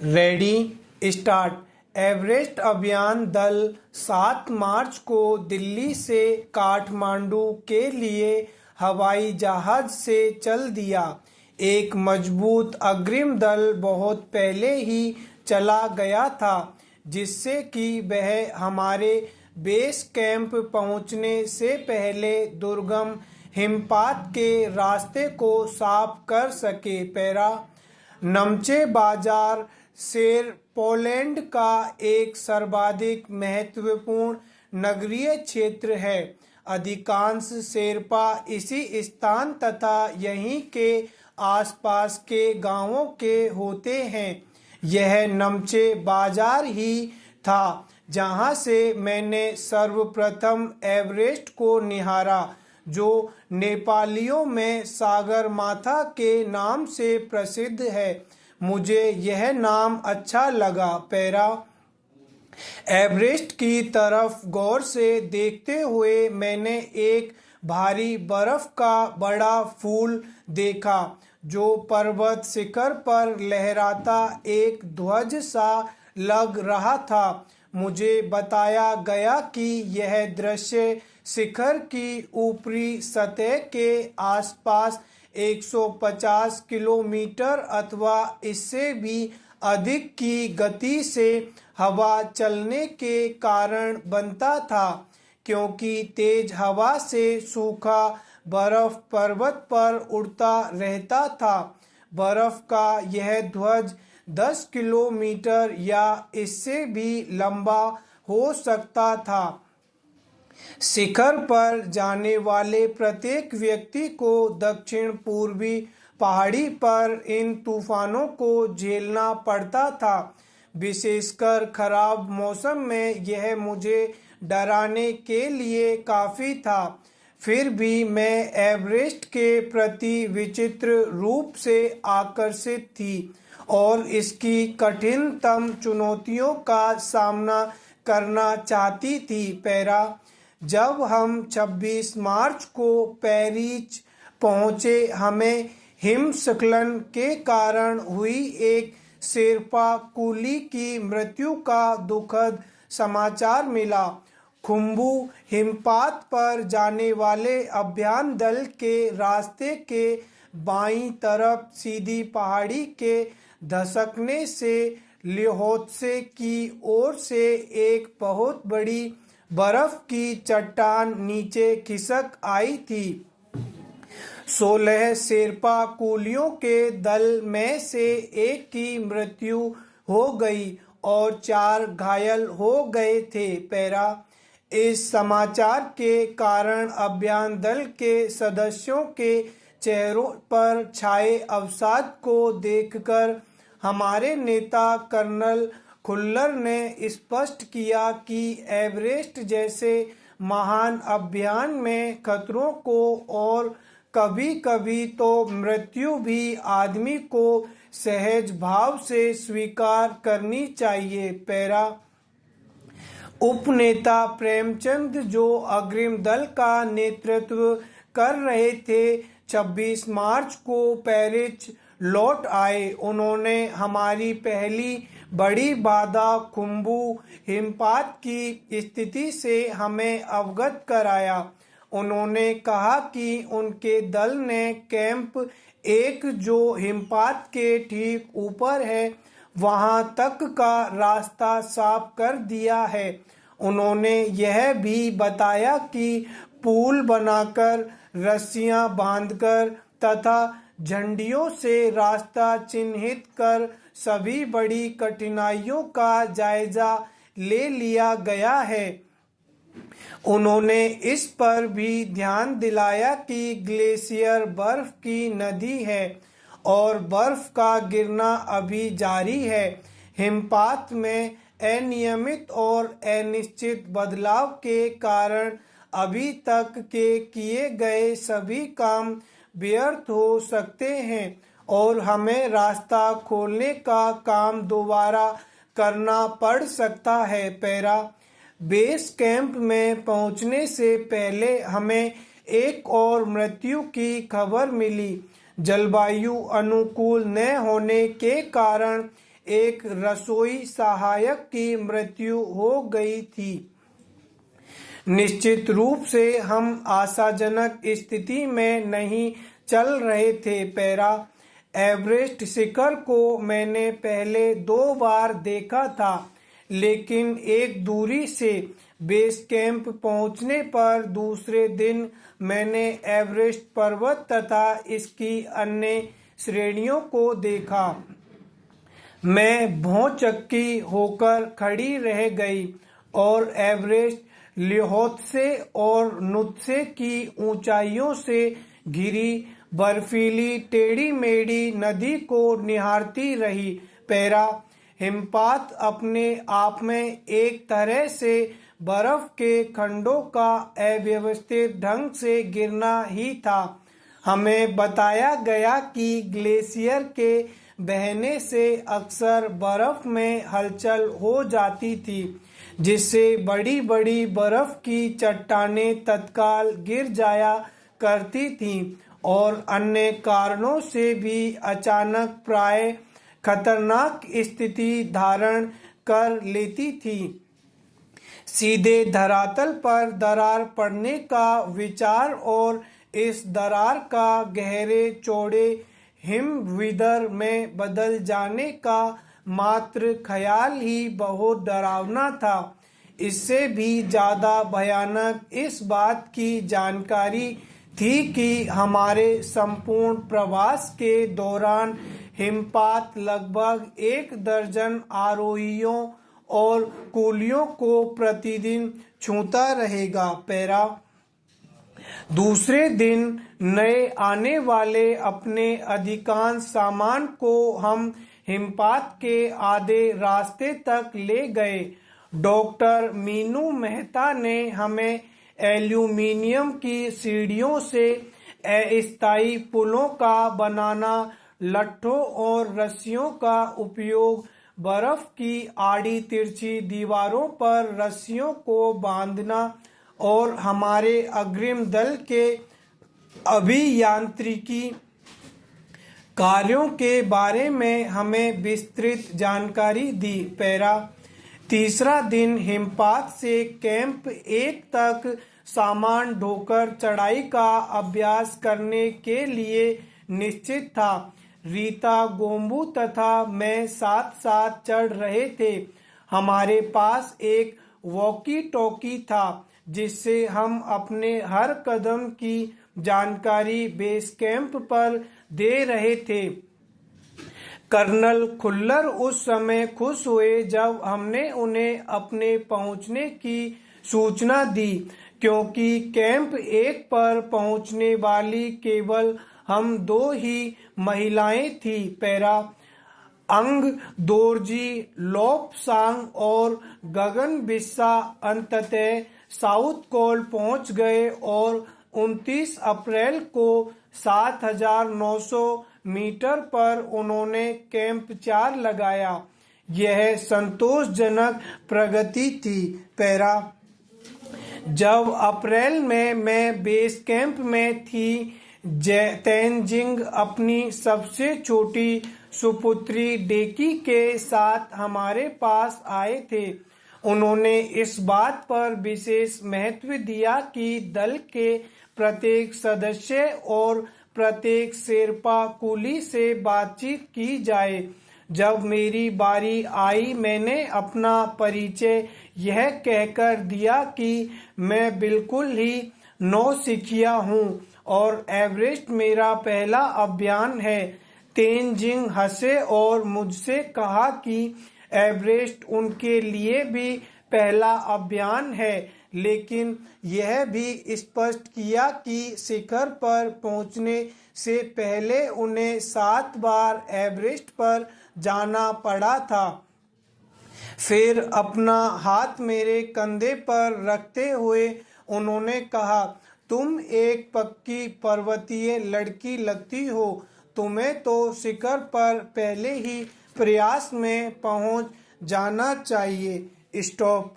Ready start. Everest अभियान दल 7 मार्च को दिल्ली से काठमांडू के लिए हवाई जहाज से चल दिया। एक मजबूत अग्रिम दल बहुत पहले ही चला गया था, जिससे कि वह हमारे बेस कैंप पहुंचने से पहले दुर्गम हिमपात के रास्ते को साफ कर सके। पैरा नमचे बाजार शेर पोलैंड का एक सर्वाधिक महत्वपूर्ण नगरीय क्षेत्र है। अधिकांश शेर्पा इसी स्थान तथा यहीं के आसपास के गांवों के होते हैं। यह नमचे बाजार ही था जहां से मैंने सर्वप्रथम एवरेस्ट को निहारा, जो नेपालियों में सागरमाथा के नाम से प्रसिद्ध है। मुझे यह नाम अच्छा लगा। पैरा एवरेस्ट की तरफ गौर से देखते हुए मैंने एक भारी बर्फ का बड़ा फूल देखा, जो पर्वत शिखर पर लहराता एक ध्वज सा लग रहा था। मुझे बताया गया कि यह दृश्य शिखर की ऊपरी सतह के आसपास 150 किलोमीटर अथवा इससे भी अधिक की गति से हवा चलने के कारण बनता था, क्योंकि तेज हवा से सूखा बर्फ पर्वत पर उड़ता रहता था। बर्फ का यह ध्वज 10 किलोमीटर या इससे भी लंबा हो सकता था। शिखर पर जाने वाले प्रत्येक व्यक्ति को दक्षिण पूर्वी पहाड़ी पर इन तूफानों को झेलना पड़ता था। विशेषकर खराब मौसम में यह मुझे डराने के लिए काफी था। फिर भी मैं एवरेस्ट के प्रति विचित्र रूप से आकर्षित थी और इसकी कठिनतम चुनौतियों का सामना करना चाहती थी। पैरा जब हम 26 मार्च को पेरिस पहुंचे, हमें हिमस्खलन के कारण हुई एक शेर्पा कुली की मृत्यु का दुखद समाचार मिला। खुम्बू हिमपात पर जाने वाले अभियान दल के रास्ते के बाईं तरफ सीधी पहाड़ी के धंसकने से ल्होत्से की ओर से एक बहुत बड़ी बर्फ की चट्टान नीचे खिसक आई थी। 16 शेर्पा कुलियों के दल में से एक की मृत्यु हो गई और 4 घायल हो गए थे। पैरा इस समाचार के कारण अभियान दल के सदस्यों के चेहरों पर छाए अवसाद को देखकर हमारे नेता कर्नल खुल्लर ने स्पष्ट किया कि एवरेस्ट जैसे महान अभियान में खतरों को और कभी-कभी तो मृत्यु भी आदमी को सहज भाव से स्वीकार करनी चाहिए। पैरा उपनेता प्रेमचंद, जो अग्रिम दल का नेतृत्व कर रहे थे, 26 मार्च को पेरिस लौट आए। उन्होंने हमारी पहली बड़ी बाधा खुम्बू हिमपात की स्थिति से हमें अवगत कराया। उन्होंने कहा कि उनके दल ने कैंप 1, जो हिमपात के ठीक ऊपर है, वहां तक का रास्ता साफ कर दिया है। उन्होंने यह भी बताया कि पुल बनाकर, रस्सियां बांधकर तथा झंडियों से रास्ता चिन्हित कर सभी बड़ी कठिनाइयों का जायजा ले लिया गया है। उन्होंने इस पर भी ध्यान दिलाया कि ग्लेशियर बर्फ की नदी है और बर्फ का गिरना अभी जारी है। हिमपात में अनियमित और अनिश्चित बदलाव के कारण अभी तक के किए गए सभी काम व्यर्थ हो सकते हैं और हमें रास्ता खोलने का काम दोबारा करना पड़ सकता है। पैरा बेस कैंप में पहुंचने से पहले हमें एक और मृत्यु की खबर मिली। जलवायु अनुकूल न होने के कारण एक रसोई सहायक की मृत्यु हो गई थी। निश्चित रूप से हम आशाजनक स्थिति में नहीं चल रहे थे। पैरा एवरेस्ट शिखर को मैंने पहले 2 बार देखा था, लेकिन एक दूरी से बेस कैंप पहुंचने पर दूसरे दिन मैंने एवरेस्ट पर्वत तथा इसकी अन्य श्रेणियों को देखा। मैं भौचक्की होकर खड़ी रह गई और एवरेस्ट, ल्होत्से और नुत्से की ऊंचाइयों से घिरी बर्फीली टेढ़ी मेढ़ी नदी को निहारती रही। पैरा हिमपात अपने आप में एक तरह से बर्फ के खंडों का अव्यवस्थित ढंग से गिरना ही था। हमें बताया गया कि ग्लेशियर के बहने से अक्सर बर्फ में हलचल हो जाती थी, जिससे बड़ी बड़ी बर्फ की चट्टानें तत्काल गिर जाया करती थीं और अन्य कारणों से भी अचानक प्राय खतरनाक स्थिति धारण कर लेती थी। सीधे धरातल पर दरार पड़ने का विचार और इस दरार का गहरे चौड़े हिमविदर में बदल जाने का मात्र ख्याल ही बहुत डरावना था। इससे भी ज्यादा भयानक इस बात की जानकारी थी कि हमारे संपूर्ण प्रवास के दौरान हिमपात लगभग 1 दर्जन आरोहियों और कूलियों को प्रतिदिन छूता रहेगा। पैरा दूसरे दिन नए आने वाले अपने अधिकांश सामान को हम हिमपात के आधे रास्ते तक ले गए। डॉक्टर मीनू मेहता ने हमें एल्यूमीनियम की सीढ़ियों से अस्थायी पुलों का बनाना, लट्ठों और रस्सियों का उपयोग, बर्फ की आड़ी तिरछी दीवारों पर रस्सियों को बांधना और हमारे अग्रिम दल के अभियांत्रिकी कार्यों के बारे में हमें विस्तृत जानकारी दी। पैरा तीसरा दिन हिमपात से कैंप 1 तक सामान ढोकर चढ़ाई का अभ्यास करने के लिए निश्चित था। रीता, गोम्बू तथा मैं साथ साथ चढ़ रहे थे। हमारे पास एक वॉकी टॉकी था जिससे हम अपने हर कदम की जानकारी बेस कैंप पर दे रहे थे। कर्नल खुल्लर उस समय खुश हुए जब हमने उन्हें अपने पहुंचने की सूचना दी, क्योंकि कैंप 1 पर पहुंचने वाली केवल हम 2 ही महिलाएं थी। पैरा अंग दोरजी, लोपसांग और गगन बिस्सा अंततः साउथ कोल पहुंच गए और 29 अप्रैल को 7,900 मीटर पर उन्होंने कैंप 4 लगाया। यह संतोषजनक प्रगति थी। पैरा जब अप्रैल में मैं बेस कैंप में थी, तेनजिंग अपनी सबसे छोटी सुपुत्री डेकी के साथ हमारे पास आए थे। उन्होंने इस बात पर विशेष महत्व दिया कि दल के प्रत्येक सदस्य और प्रत्येक शेरपा कुली से बातचीत की जाए। जब मेरी बारी आई, मैंने अपना परिचय यह कहकर दिया कि मैं बिल्कुल ही नौसिखिया हूँ और एवरेस्ट मेरा पहला अभियान है। तेनजिंग हंसे और मुझसे कहा कि एवरेस्ट उनके लिए भी पहला अभियान है, लेकिन यह भी स्पष्ट किया कि शिखर पर पहुंचने से पहले उन्हें 7 बार एवरेस्ट पर जाना पड़ा था। फिर अपना हाथ मेरे कंधे पर रखते हुए उन्होंने कहा, तुम एक पक्की पर्वतीय लड़की लगती हो। तुम्हें तो शिखर पर पहले ही प्रयास में पहुंच जाना चाहिए। स्टॉप।